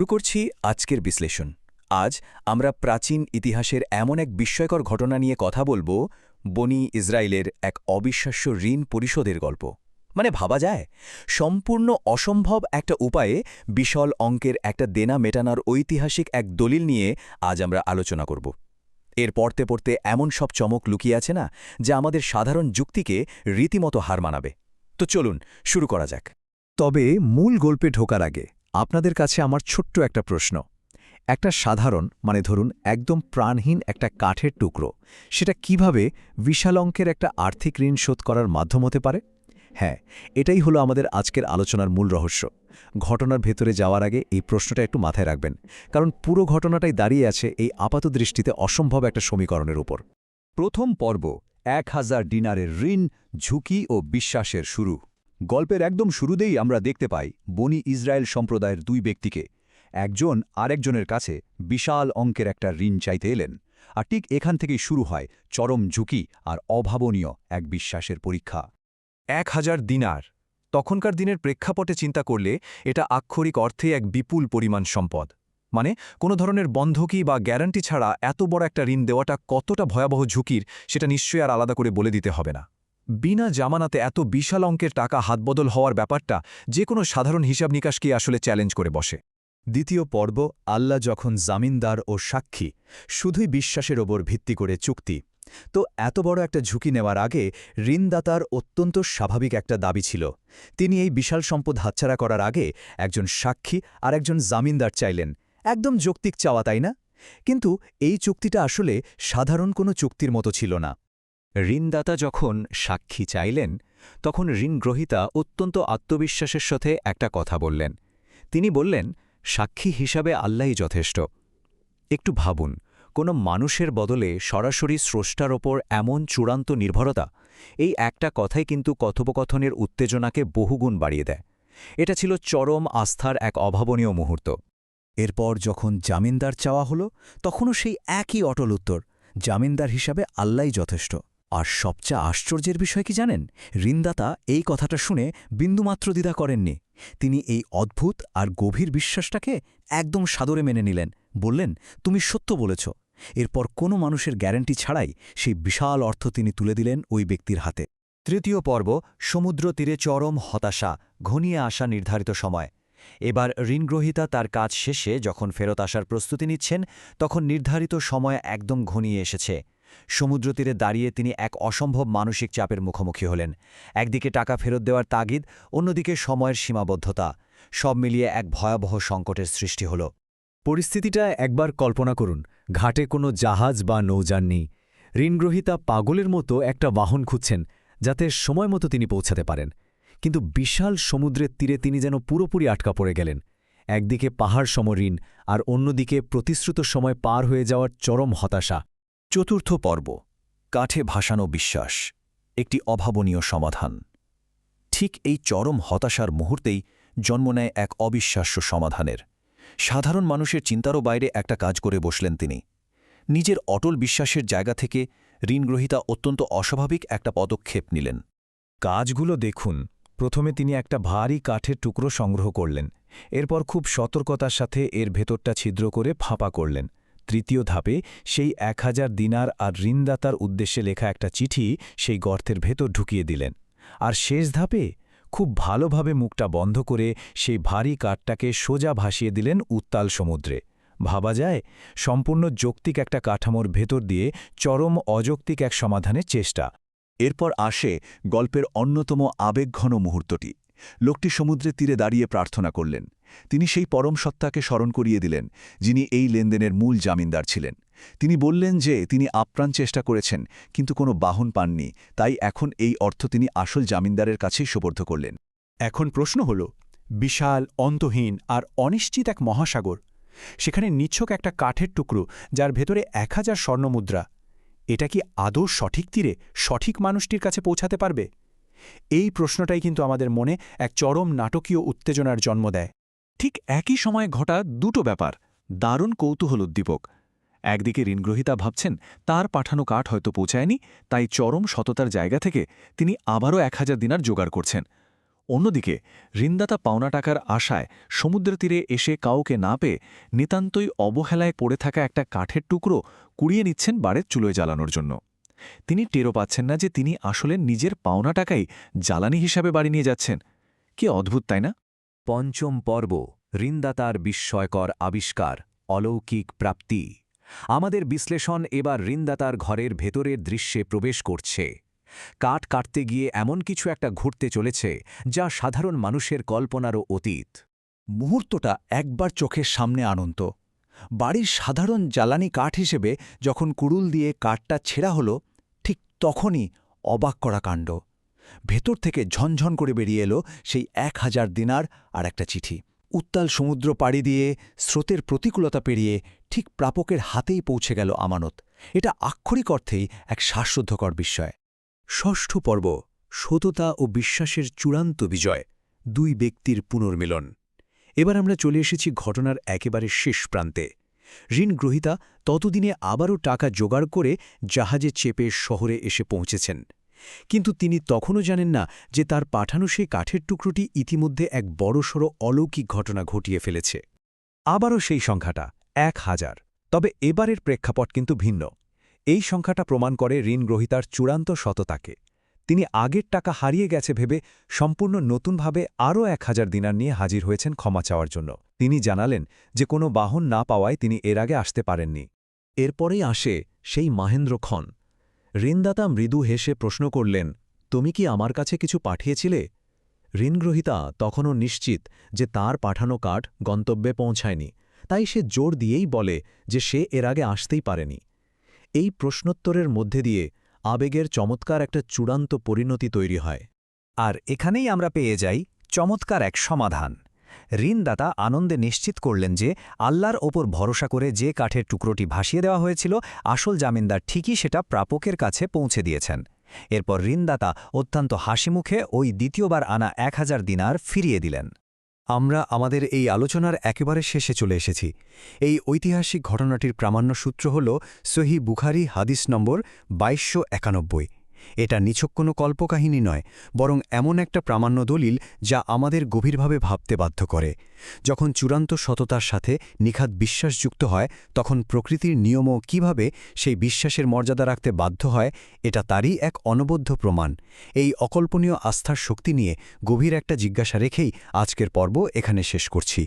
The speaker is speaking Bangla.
শুরু করছি আজকের বিশ্লেষণ। আজ আমরা প্রাচীন ইতিহাসের এমন এক বিস্ময়কর ঘটনা নিয়ে কথা বলবো, বনি ইসরায়েলের এক অবিশ্বাস্য ঋণ পরিশোধের গল্প। মানে ভাবা যায়, সম্পূর্ণ অসম্ভব একটা উপায়ে বিশাল অঙ্কের একটা দেনা মেটানোর ঐতিহাসিক এক দলিল নিয়ে আজ আমরা আলোচনা করব। এর পড়তে পড়তে এমন সব চমক লুকিয়ে আছে না, যা আমাদের সাধারণ যুক্তিকে রীতিমতো হার মানাবে। তো চলুন শুরু করা যাক। তবে মূল গল্পে ঢোকার আগে আপনাদের কাছে আমার ছোট্ট একটা প্রশ্ন। একটা সাধারণ ধরুন একদম প্রাণহীন একটা কাঠের টুকরো, সেটা কিভাবে বিশাল অঙ্কের একটা আর্থিক ঋণ শোধ করার মাধ্যম হতে পারে? হ্যাঁ, এটাই হলো আমাদের আজকের আলোচনার মূল রহস্য। ঘটনার ভেতরে যাওয়ার আগে এই প্রশ্নটা একটু মাথায় রাখবেন, কারণ পুরো ঘটনাটাই দাঁড়িয়ে আছে এই আপাতদৃষ্টিতে অসম্ভব একটা সমীকরণের উপর। প্রথম পর্ব 1000 ডিনারের ঋণ, ঝুঁকি ও বিশ্বাসের শুরু। গল্পের একদম শুরুতেই আমরা দেখতে পাই বনি ইসরায়েল সম্প্রদায়ের দুই ব্যক্তিকে। একজন আরেকজনের কাছে বিশাল অঙ্কের একটা ঋণ চাইতে এলেন, আর ঠিক এখান থেকেই শুরু হয় চরম ঝুঁকি আর অভাবনীয় এক বিশ্বাসের পরীক্ষা। 1000 দিনার, তখনকার দিনের প্রেক্ষাপটে চিন্তা করলে এটা আক্ষরিক অর্থে এক বিপুল পরিমাণ সম্পদ। মানে কোনো ধরনের বন্ধকি বা গ্যারান্টি ছাড়া এত বড় একটা ঋণ দেওয়াটা কতটা ভয়াবহ ঝুঁকির, সেটা নিশ্চয়ই আর আলাদা করে বলে দিতে হবে না। বিনা জামানাতে এত বিশাল অঙ্কের টাকা হাতবদল হওয়ার ব্যাপারটা যে কোনো সাধারণ হিসাব নিকাশকেই আসলে চ্যালেঞ্জ করে বসে। দ্বিতীয় পর্ব, আল্লাহ যখন জামিনদার ও সাক্ষী, শুধুই বিশ্বাসের ওপর ভিত্তি করে চুক্তি। তো এত বড় একটা ঝুঁকি নেওয়ার আগে ঋণদাতার অত্যন্ত স্বাভাবিক একটা দাবি ছিল। তিনি এই বিশাল সম্পদ হাতছাড়া করার আগে একজন সাক্ষী আর একজন জামিনদার চাইলেন। একদম যৌক্তিক চাওয়া, তাই না? কিন্তু এই চুক্তিটা আসলে সাধারণ কোনো চুক্তির মতো ছিল না। ঋণদাতা যখন সাক্ষী চাইলেন, তখন ঋণগ্রহীতা অত্যন্ত আত্মবিশ্বাসের সাথে একটা কথা বললেন। তিনি বললেন, সাক্ষী হিসাবে আল্লাহই যথেষ্ট। একটু ভাবুন, কোনো মানুষের বদলে সরাসরি স্রষ্টার ওপর এমন চূড়ান্ত নির্ভরতা, এই একটা কথাই কিন্তু কথোপকথনের উত্তেজনাকে বহুগুণ বাড়িয়ে দেয়। এটা ছিল চরম আস্থার এক অভাবনীয় মুহূর্ত। এরপর যখন জামিনদার চাওয়া হলো, তখনও সেই একই অটল উত্তর, জামিনদার হিসাবে আল্লাহই যথেষ্ট। আর সবচেয়ে আশ্চর্যের বিষয় কি জানেন? ঋণদাতা এই কথাটা শুনে বিন্দুমাত্র দ্বিধা করেননি। তিনি এই অদ্ভুত আর গভীর বিশ্বাসটাকে একদম সাদরে মেনে নিলেন, বললেন, তুমি সত্য বলেছ। এরপর কোনো মানুষের গ্যারান্টি ছাড়াই সেই বিশাল অর্থ তিনি তুলে দিলেন ওই ব্যক্তির হাতে। তৃতীয় পর্ব, সমুদ্র তীরে চরম হতাশা, ঘনিয়ে আসা নির্ধারিত সময়। এবার ঋণগ্রহীতা তার কাজ শেষে যখন ফেরত আসার প্রস্তুতি নিচ্ছেন, তখন নির্ধারিত সময় একদম ঘনিয়ে এসেছে। সমুদ্রতীরে দাঁড়িয়ে তিনি এক অসম্ভব মানসিক চাপের মুখোমুখি হলেন। একদিকে টাকা ফেরত দেওয়ার তাগিদ, অন্যদিকে সময়ের সীমাবদ্ধতা। সব মিলিয়ে এক ভয়াবহ সংকটের সৃষ্টি হল। পরিস্থিতিটা একবার কল্পনা করুন। ঘাটে কোনো জাহাজ বা নৌযান নেই। ঋণগ্রহীতা পাগলের মতো একটা বাহন খুঁজছেন, যাতে সময় মতো তিনি পৌঁছাতে পারেন। কিন্তু বিশাল সমুদ্রের তীরে তিনি যেন পুরোপুরি আটকা পড়ে গেলেন। একদিকে পাহাড় সম ঋণ, আর অন্যদিকে প্রতিশ্রুত সময় পার হয়ে যাওয়ার চরম হতাশা। চতুর্থ পর্ব, কাঠে ভাসানো বিশ্বাস, একটি অভাবনীয় সমাধান। ঠিক এই চরম হতাশার মুহূর্তেই জন্ম নেয় এক অবিশ্বাস্য সমাধানের। সাধারণ মানুষের চিন্তারও বাইরে একটা কাজ করে বসলেন তিনি। নিজের অটল বিশ্বাসের জায়গা থেকে ঋণগ্রহীতা অত্যন্ত অস্বাভাবিক একটা পদক্ষেপ নিলেন। কাজগুলো দেখুন। প্রথমে তিনি একটা ভারী কাঠের টুকরো সংগ্রহ করলেন। এরপর খুব সতর্কতার সাথে এর ভেতরটা ছিদ্র করে ফাঁপা করলেন। তৃতীয় ধাপে সেই 1000 দিনার আর ঋণদাতার উদ্দেশ্যে লেখা একটা চিঠি সেই গর্তের ভেতর ঢুকিয়ে দিলেন। আর শেষ ধাপে খুব ভালোভাবে মুখটা বন্ধ করে সেই ভারী কাঠটাকে সোজা ভাসিয়ে দিলেন উত্তাল সমুদ্রে। ভাবা যায়, সম্পূর্ণ যৌক্তিক একটা কাঠামোর ভেতর দিয়ে চরম অযৌক্তিক এক সমাধানের চেষ্টা। এরপর আসে গল্পের অন্যতম আবেগঘন মুহূর্তটি। লোকটি সমুদ্রের তীরে দাঁড়িয়ে প্রার্থনা করলেন। তিনি সেই পরম সত্তাকে স্মরণ করিয়ে দিলেন, যিনি এই লেনদেনের মূল জামিনদার ছিলেন। তিনি বললেন যে তিনি আপ্রাণ চেষ্টা করেছেন, কিন্তু কোনো বাহন পাননি, তাই এখন এই অর্থ তিনি আসল জামিনদারের কাছেই সোপর্দ করলেন। এখন প্রশ্ন হল, বিশাল, অন্তহীন আর অনিশ্চিত এক মহাসাগর, সেখানে নিছক একটা কাঠের টুকরো যার ভেতরে 1000 স্বর্ণমুদ্রা, এটা কি আদৌ সঠিক তীরে সঠিক মানুষটির কাছে পৌঁছাতে পারবে? এই প্রশ্নটাই কিন্তু আমাদের মনে এক চরম নাটকীয় উত্তেজনার জন্ম দেয়। ঠিক একই সময়ে ঘটা দুটো ব্যাপার দারুণ কৌতূহল উদ্দীপক। একদিকে ঋণগ্রহীতা ভাবছেন তার পাঠানো কাঠ হয়তো পৌঁছায়নি, তাই চরম সততার জায়গা থেকে তিনি আবারও 1000 দিনার জোগাড় করছেন। অন্যদিকে ঋণদাতা পাওনা টাকার আশায় সমুদ্র তীরে এসে কাউকে না পেয়ে নিতান্তই অবহেলায় পড়ে থাকা একটা কাঠের টুকরো কুড়িয়ে নিচ্ছেন বাড়ির চুলোয় জ্বালানোর জন্য। তিনি টেরও পাচ্ছেন না যে তিনি আসলে নিজের পাওনা টাকাই জ্বালানি হিসাবে বাড়ি নিয়ে যাচ্ছেন। কি অদ্ভুত, তাই না? পঞ্চম পর্ব, ঋণদাতার বিস্ময়কর আবিষ্কার, অলৌকিক প্রাপ্তি। আমাদের বিশ্লেষণ এবার ঋণদাতার ঘরের ভেতরের দৃশ্যে প্রবেশ করছে। কাঠ কাটতে গিয়ে এমন কিছু একটা ঘটতে চলেছে যা সাধারণ মানুষের কল্পনারও অতীত। মুহূর্তটা একবার চোখের সামনে আনন্ত। বাড়ির সাধারণ জ্বালানি কাঠ হিসেবে যখন কুড়ুল দিয়ে কাঠটা ছেঁড়া হলো, ঠিক তখনই অবাক করা কাণ্ড। ভেতর থেকে ঝনঝন করে বেরিয়ে এলো সেই 1000 দিনার আর একটা চিঠি। উত্তাল সমুদ্র পাড়ি দিয়ে স্রোতের প্রতিকূলতা পেরিয়ে ঠিক প্রাপকের হাতেই পৌঁছে গেল আমানত। এটা আক্ষরিক অর্থেই এক শ্বাসরুদ্ধকর বিস্ময়। ষষ্ঠ পর্ব, সততা ও বিশ্বাসের চূড়ান্ত বিজয়, দুই ব্যক্তির পুনর্মিলন। এবার আমরা চলে এসেছি ঘটনার একেবারে শেষ প্রান্তে। ঋণগ্রহীতা ততদিনে আবারও টাকা জোগাড় করে জাহাজে চেপে শহরে এসে পৌঁছেছেন। কিন্তু তিনি তখনও জানেন না যে তার পাঠানো সেই কাঠের টুকরোটি ইতিমধ্যে এক বড়সড় অলৌকিক ঘটনা ঘটিয়ে ফেলেছে। আবারও সেই সংখ্যাটা 1000। তবে এবারের প্রেক্ষাপট কিন্তু ভিন্ন। এই সংখ্যাটা প্রমাণ করে ঋণগ্রহীতার চূড়ান্ত সততাকে। তিনি আগের টাকা হারিয়ে গেছে ভেবে সম্পূর্ণ নতুনভাবে আরও 1000 দিনার নিয়ে হাজির হয়েছেন ক্ষমা চাওয়ার জন্য। তিনি জানালেন যে কোনো বাহন না পাওয়ায় তিনি এর আগে আসতে পারেননি। এরপরেই আসে সেই মহেন্দ্রক্ষণ। ঋণদাতা মৃদু হেসে প্রশ্ন করলেন, তুমি কি আমার কাছে কিছু পাঠিয়েছিলে? ঋণগ্রহীতা তখনও নিশ্চিত যে তার পাঠানো কার্ড গন্তব্যে পৌঁছায়নি, তাই সে জোর দিয়েই বলে যে সে এর আগে আসতেই পারেনি। এই প্রশ্নোত্তরের মধ্যে দিয়ে আবেগের চমৎকার একটা চূড়ান্ত পরিণতি তৈরি হয়। আর এখানেই আমরা পেয়ে যাই চমৎকার এক সমাধান। ঋণদাতা আনন্দে নিশ্চিত করলেন যে আল্লাহর ওপর ভরসা করে যে কাঠের টুকরোটি ভাসিয়ে দেওয়া হয়েছিল, আসল জামিনদার ঠিকই সেটা প্রাপকের কাছে পৌঁছে দিয়েছেন। এরপর ঋণদাতা অত্যন্ত হাসিমুখে ওই দ্বিতীয়বার আনা 1000 দিনার ফিরিয়ে দিলেন। আমরা আমাদের এই আলোচনার একেবারে শেষে চলে এসেছি। এই ঐতিহাসিক ঘটনাটির প্রামাণ্য সূত্র হল সহিহ বুখারী হাদিস নম্বর 2291। এটা নিছক কোনো কল্পকাহিনী নয়, বরং এমন একটা প্রামাণ্য দলিল যা আমাদের গভীরভাবে ভাবতে বাধ্য করে। যখন চূড়ান্ত সততার সাথে নিখাদ বিশ্বাস যুক্ত হয়, তখন প্রকৃতির নিয়মও কিভাবে সেই বিশ্বাসের মর্যাদা রাখতে বাধ্য হয়, এটা তারই এক অনবদ্য প্রমাণ। এই অকল্পনীয় আস্থার শক্তি নিয়ে গভীর একটা জিজ্ঞাসা রেখেই আজকের পর্ব এখানে শেষ করছি।